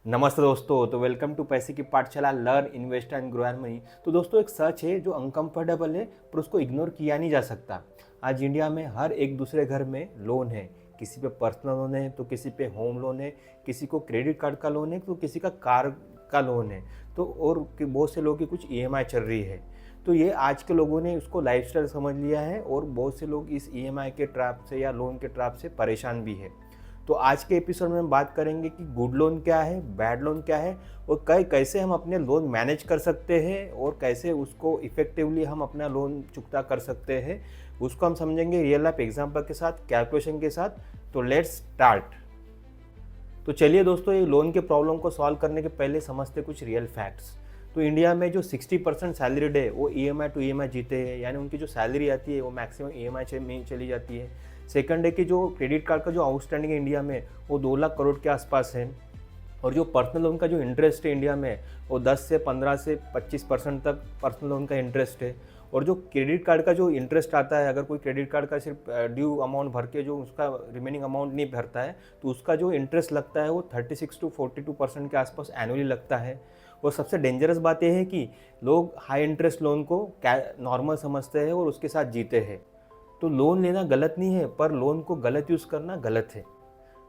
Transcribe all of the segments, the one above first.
नमस्ते दोस्तों। तो वेलकम टू पैसे की पाठशाला learn invest and grow and money. तो दोस्तों एक सच है जो अनकंफर्टेबल है पर उसको इग्नोर किया नहीं जा सकता। आज इंडिया में हर एक दूसरे घर में लोन है। किसी पे पर्सनल लोन है तो किसी पे होम लोन है, किसी को क्रेडिट कार्ड का लोन है तो किसी का कार का लोन है। तो और बहुत से लोगों की कुछ ईएमआई चल रही है। तो ये आज के लोगों ने उसको लाइफस्टाइल समझ लिया है और बहुत से लोग इस ईएमआई के ट्रैप से या लोन के ट्रैप से परेशान भी है। तो आज के एपिसोड में हम बात करेंगे कि गुड लोन क्या है, बैड लोन क्या है और कैसे हम अपने लोन मैनेज कर सकते हैं और कैसे उसको इफेक्टिवली हम अपना लोन चुकता कर सकते हैं। उसको हम समझेंगे रियल लाइफ एग्जांपल के साथ, कैलकुलेशन के साथ। तो लेट्स स्टार्ट। तो चलिए दोस्तों, ये लोन के प्रॉब्लम को सॉल्व करने के पहले समझते कुछ रियल फैक्ट्स। तो इंडिया में जो 60% सैलरीड है वो ईएमआई टू ईएमआई जीते हैं, यानी उनकी जो सैलरी आती है वो मैक्सिमम ईएमआई में चली जाती है। सेकंड है कि जो क्रेडिट कार्ड का जो आउटस्टैंडिंग है इंडिया में वो 2 लाख करोड़ के आसपास है। और जो पर्सनल लोन का जो इंटरेस्ट है इंडिया में वो 10 से 15 से 25% तक पर्सनल लोन का इंटरेस्ट है। और जो क्रेडिट कार्ड का जो इंटरेस्ट आता है, अगर कोई क्रेडिट कार्ड का सिर्फ ड्यू अमाउंट भर के जो उसका रिमेनिंग अमाउंट नहीं भरता है तो उसका जो इंटरेस्ट लगता है वो 36 टू 42% के आसपास एनुअली लगता है। और सबसे डेंजरस बात यह है कि लोग हाई इंटरेस्ट लोन को नॉर्मल समझते हैं और उसके साथ जीते हैं। तो लोन लेना गलत नहीं है, पर लोन को गलत यूज़ करना गलत है।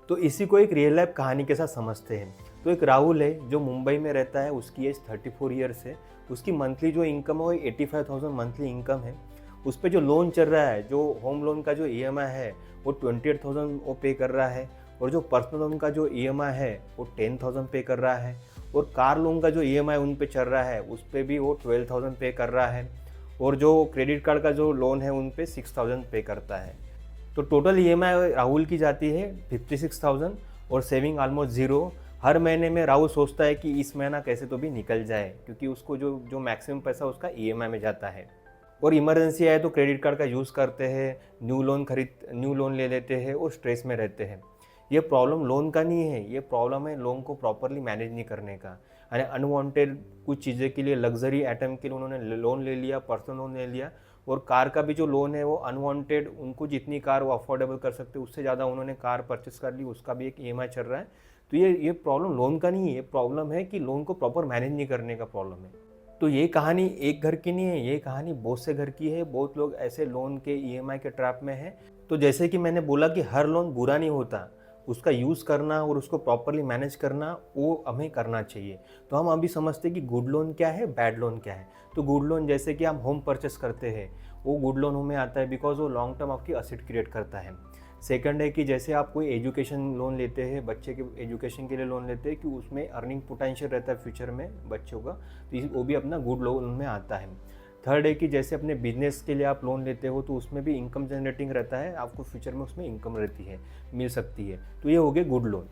तो इसी को एक रियल लाइफ कहानी के साथ समझते हैं। तो एक राहुल है जो मुंबई में रहता है, उसकी एज 34 ईयर्स है। उसकी मंथली जो इनकम है वो 85,000 मंथली इनकम है। उस पर जो लोन चल रहा है, जो होम लोन का जो ईएमआई है वो 28,000 वो पे कर रहा है। और जो पर्सनल लोन का जो ईएमआई है वो 10,000 पे कर रहा है। और कार लोन का जो ईएमआई उन पे चल रहा है उस पर भी वो 12,000 पे कर रहा है। और जो क्रेडिट कार्ड का जो लोन है उन पे 6,000 पे करता है। तो टोटल ईएमआई राहुल की जाती है 56,000 और सेविंग ऑलमोस्ट ज़ीरो। हर महीने में राहुल सोचता है कि इस महीना कैसे तो भी निकल जाए, क्योंकि उसको जो जो मैक्सिमम पैसा उसका ईएमआई में जाता है। और इमरजेंसी आए तो क्रेडिट कार्ड का यूज़ करते हैं, न्यू लोन ले लेते हैं और स्ट्रेस में रहते हैं। ये प्रॉब्लम लोन का नहीं है, ये प्रॉब्लम है लोन को प्रॉपरली मैनेज नहीं करने का। यानी अनवांटेड कुछ चीज़ें के लिए, लग्जरी आइटम के लिए उन्होंने लोन ले लिया, पर्सनल लोन ले लिया। और कार का भी जो लोन है वो अनवांटेड, उनको जितनी कार वो अफोर्डेबल कर सकते उससे ज़्यादा उन्होंने कार परचेस कर ली, उसका भी एक ईएमआई चल रहा है। तो ये प्रॉब्लम लोन का नहीं है, ये प्रॉब्लम है कि लोन को प्रॉपर मैनेज नहीं करने का प्रॉब्लम है। तो ये कहानी एक घर की नहीं है, ये कहानी बहुत से घर की है। बहुत लोग ऐसे लोन के ईएमआई के ट्रैप में हैं। तो जैसे कि मैंने बोला कि हर लोन बुरा नहीं होता, उसका यूज़ करना और उसको प्रॉपरली मैनेज करना वो हमें करना चाहिए। तो हम अभी समझते हैं कि गुड लोन क्या है, बैड लोन क्या है। तो गुड लोन जैसे कि हम होम परचेस करते हैं वो गुड लोन हमें आता है, बिकॉज वो लॉन्ग टर्म आपकी असेट क्रिएट करता है। सेकंड है कि जैसे आप कोई एजुकेशन लोन लेते हैं, बच्चे के एजुकेशन के लिए लोन लेते हैं कि उसमें अर्निंग पोटेंशियल रहता है फ्यूचर में बच्चों का, तो वो भी अपना गुड लोन में आता है। थर्ड है कि जैसे अपने बिजनेस के लिए आप लोन लेते हो तो उसमें भी इनकम जनरेटिंग रहता है, आपको फ्यूचर में उसमें इनकम रहती है, मिल सकती है। तो ये हो गए गुड लोन।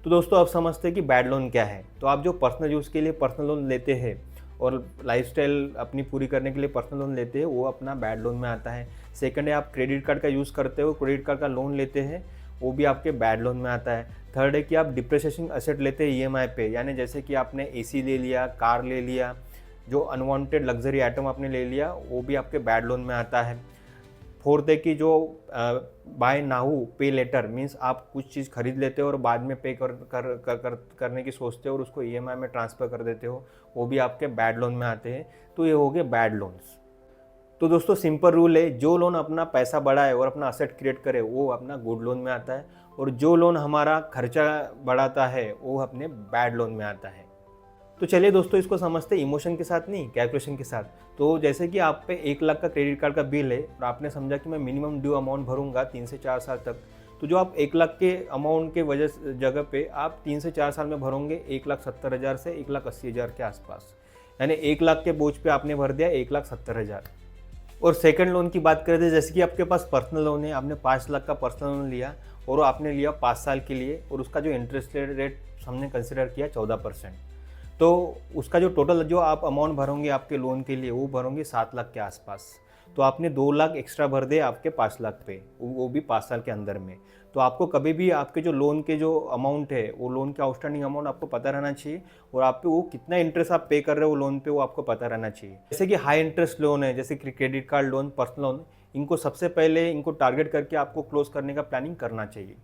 तो दोस्तों अब समझते हैं कि बैड लोन क्या है। तो आप जो पर्सनल यूज़ के लिए पर्सनल लोन लेते हैं और लाइफस्टाइल अपनी पूरी करने के लिए पर्सनल लोन लेते हैं, वो अपना बैड लोन में आता है। सेकंड है आप क्रेडिट कार्ड का यूज़ करते हो, क्रेडिट कार्ड का लोन लेते हैं, वो भी आपके बैड लोन में आता है। थर्ड है कि आप डिप्रिसिएटिंग एसेट लेते हैं ईएमआई पे, यानी जैसे कि आपने एसी ले लिया, कार ले लिया, जो अनवांटेड लग्जरी आइटम आपने ले लिया, वो भी आपके बैड लोन में आता है। फोर्थ है कि जो बाय नाउ पे लेटर मीन्स आप कुछ चीज़ खरीद लेते हो और बाद में पे करने की सोचते हो और उसको ईएमआई में ट्रांसफ़र कर देते हो, वो भी आपके बैड लोन में आते हैं। तो ये हो गए बैड लोन्स। तो दोस्तों सिंपल रूल है, जो लोन अपना पैसा बढ़ाए और अपना असेट क्रिएट करे वो अपना गुड लोन में आता है, और जो लोन हमारा खर्चा बढ़ाता है वो अपने बैड लोन में आता है। तो चलिए दोस्तों इसको समझते इमोशन के साथ नहीं, कैलकुलेशन के साथ। तो जैसे कि आप पे 1 लाख का क्रेडिट कार्ड का बिल है और आपने समझा कि मैं मिनिमम ड्यू अमाउंट भरूंगा 3 से 4 साल तक। तो जो आप 1 लाख के अमाउंट के जगह पे आप 3 से 4 साल में भरोगे 1,70,000 से 1,80,000 के आसपास। यानी 1 लाख के बोझ पे आपने भर दिया 1,70,000। और सेकंड लोन की बात करें तो जैसे कि आपके पास पर्सनल लोन है, आपने 5 लाख का पर्सनल लोन लिया और आपने लिया 5 साल के लिए, और उसका जो इंटरेस्ट रेट हमने कंसिडर किया 14%। तो उसका जो टोटल जो आप अमाउंट भरोगे आपके लोन के लिए वो भरोगे 7 लाख के आसपास। तो आपने 2 लाख एक्स्ट्रा भर दिए आपके 5 लाख पे, वो भी 5 साल के अंदर में। तो आपको कभी भी आपके जो लोन के जो अमाउंट है, वो लोन के आउटस्टैंडिंग अमाउंट आपको पता रहना चाहिए, और आप पे वो कितना इंटरेस्ट आप पे कर रहे हो लोन पे वो आपको पता रहना चाहिए। जैसे कि हाई इंटरेस्ट लोन है, जैसे कि credit card loan, personal loan, इनको सबसे पहले इनको टारगेट करके आपको क्लोज करने का प्लानिंग करना चाहिए।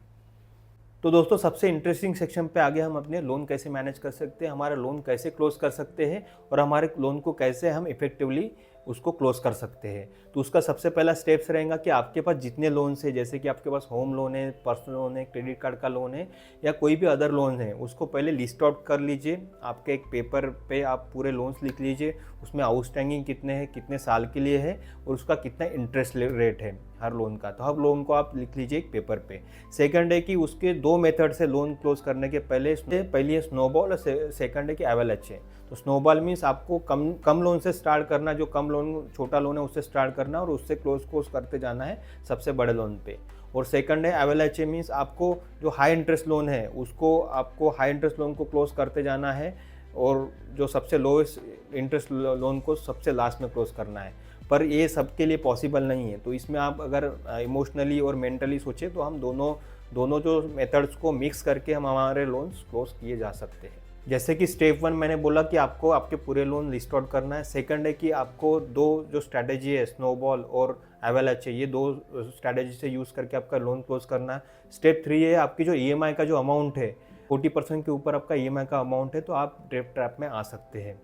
तो दोस्तों सबसे इंटरेस्टिंग सेक्शन पे आगे हम अपने लोन कैसे मैनेज कर सकते हैं, हमारा लोन कैसे क्लोज कर सकते हैं और हमारे लोन को कैसे हम इफेक्टिवली उसको क्लोज कर सकते हैं। तो उसका सबसे पहला स्टेप्स रहेगा कि आपके पास जितने लोन है, जैसे कि आपके पास होम लोन है, पर्सनल लोन है, क्रेडिट कार्ड का लोन है या कोई भी अदर लोन है, उसको पहले लिस्ट आउट कर लीजिए। आपके एक पेपर पे आप पूरे लोन्स लिख लीजिए, उसमें आउटस्टैंडिंग कितने हैं, कितने साल के लिए है और उसका कितना इंटरेस्ट रेट है हर लोन का। तो हर लोन को आप लिख लीजिए एक पेपर पे। सेकंड है कि उसके 2 मेथड से लोन क्लोज करने के पहले है स्नोबॉल और सेकंड है कि एवलैच है। तो स्नोबॉल मीन्स आपको कम लोन से स्टार्ट करना, जो कम लोन छोटा लोन है उससे स्टार्ट करना और उससे क्लोज करते जाना है सबसे बड़े लोन पे। और सेकंड है एवलैच मीन्स आपको जो हाई इंटरेस्ट लोन है उसको आपको हाई इंटरेस्ट लोन को क्लोज करते जाना है और जो सबसे लोएस्ट इंटरेस्ट लोन को सबसे लास्ट में क्लोज करना है। पर ये सबके लिए पॉसिबल नहीं है। तो इसमें आप अगर इमोशनली और मेंटली सोचें तो हम दोनों जो मेथड्स को मिक्स करके हम हमारे लोन्स क्लोज किए जा सकते हैं। जैसे कि स्टेप 1 मैंने बोला कि आपको आपके पूरे लोन लिस्ट आउट करना है। सेकंड है कि आपको 2 जो स्ट्रैटेजी है स्नोबॉल और एवलैच है, ये 2 स्ट्रैटेजी से यूज़ करके आपका लोन क्लोज करना है। स्टेप 3 है आपकी जो ईएमआई का जो अमाउंट है 40% के ऊपर आपका ईएमआई का अमाउंट है तो आप डेट ट्रैप में आ सकते हैं।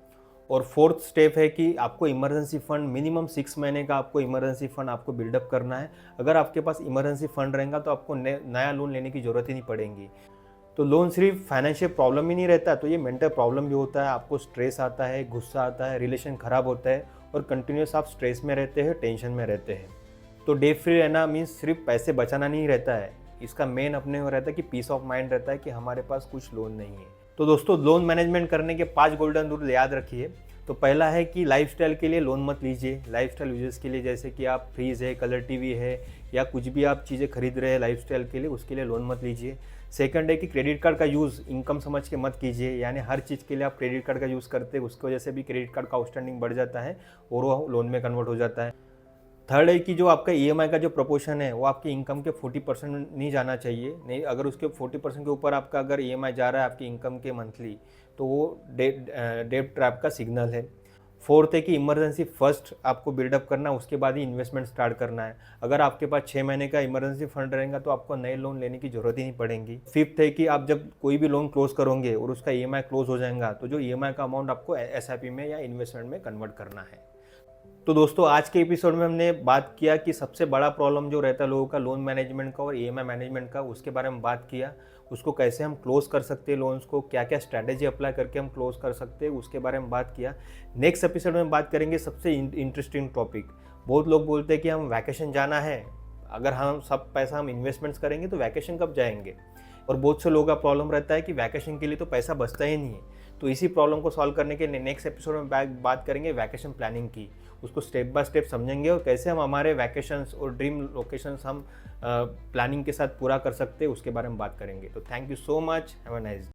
और फोर्थ स्टेप है कि आपको इमरजेंसी फंड मिनिमम 6 महीने का आपको इमरजेंसी फंड आपको बिल्डअप करना है। अगर आपके पास इमरजेंसी फंड रहेगा तो आपको नया लोन लेने की ज़रूरत ही नहीं पड़ेगी। तो लोन सिर्फ फाइनेंशियल प्रॉब्लम ही नहीं रहता, तो ये मेंटल प्रॉब्लम भी होता है। आपको स्ट्रेस आता है, गुस्सा आता है, रिलेशन ख़राब होता है और कंटिन्यूस आप स्ट्रेस में रहते हैं, टेंशन में रहते हैं। तो डेट फ्री रहना मीन्स सिर्फ पैसे बचाना नहीं रहता है, इसका मेन अपने को रहता है कि पीस ऑफ माइंड रहता है कि हमारे पास कुछ लोन नहीं है। तो दोस्तों लोन मैनेजमेंट करने के 5 गोल्डन रूल याद रखिए। तो पहला है कि लाइफस्टाइल के लिए लोन मत लीजिए। लाइफस्टाइल यूजेस के लिए जैसे कि आप फ्रीज है, कलर टीवी है या कुछ भी आप चीज़ें खरीद रहे हैं लाइफस्टाइल के लिए, उसके लिए लोन मत लीजिए। सेकंड है कि क्रेडिट कार्ड का यूज़ इनकम समझ के मत कीजिए, यानी हर चीज़ के लिए आप क्रेडिट कार्ड का यूज़ करते हैं, उसकी वजह से भी क्रेडिट कार्ड का आउटस्टैंडिंग बढ़ जाता है और वो लोन में कन्वर्ट हो जाता है। थर्ड है कि जो आपका ईएमआई का जो प्रोपोर्शन है वो आपकी इनकम के 40% नहीं जाना चाहिए। नहीं, अगर उसके 40% के ऊपर आपका अगर ईएमआई जा रहा है आपकी इनकम के मंथली, तो वो डेट ट्रैप का सिग्नल है। फोर्थ है कि इमरजेंसी फर्स्ट आपको बिल्डअप करना, उसके बाद ही इन्वेस्टमेंट स्टार्ट करना है। अगर आपके पास 6 महीने का इमरजेंसी फंड रहेगा तो आपको नए लोन लेने की जरूरत ही नहीं पड़ेगी। फिफ्थ है कि आप जब कोई भी लोन क्लोज करोगे और उसका ईएमआई क्लोज हो जाएगा तो जो ईएमआई का अमाउंट आपको एसआईपी में या इन्वेस्टमेंट में कन्वर्ट करना है। तो दोस्तों आज के एपिसोड में हमने बात किया कि सबसे बड़ा प्रॉब्लम जो रहता है लोगों का लोन मैनेजमेंट का और ईएमआई मैनेजमेंट का, उसके बारे में बात किया। उसको कैसे हम क्लोज कर सकते हैं लोन्स को, क्या क्या स्ट्रैटेजी अप्लाई करके हम क्लोज कर सकते हैं, उसके बारे में बात किया। नेक्स्ट एपिसोड में बात करेंगे सबसे इंटरेस्टिंग टॉपिक। बहुत लोग बोलते हैं कि हम वैकेशन जाना है, अगर हम सब पैसा हम इन्वेस्टमेंट्स करेंगे तो वैकेशन कब जाएंगे। और बहुत से लोगों का प्रॉब्लम रहता है कि वैकेशन के लिए तो पैसा बचता ही नहीं है। तो इसी प्रॉब्लम को सॉल्व करने के लिए नेक्स्ट एपिसोड में बात करेंगे वैकेशन प्लानिंग की। उसको स्टेप बाय स्टेप समझेंगे और कैसे हम हमारे वैकेशंस और ड्रीम लोकेशंस हम प्लानिंग के साथ पूरा कर सकते हैं, उसके बारे में बात करेंगे। तो thank you so much, have a nice day.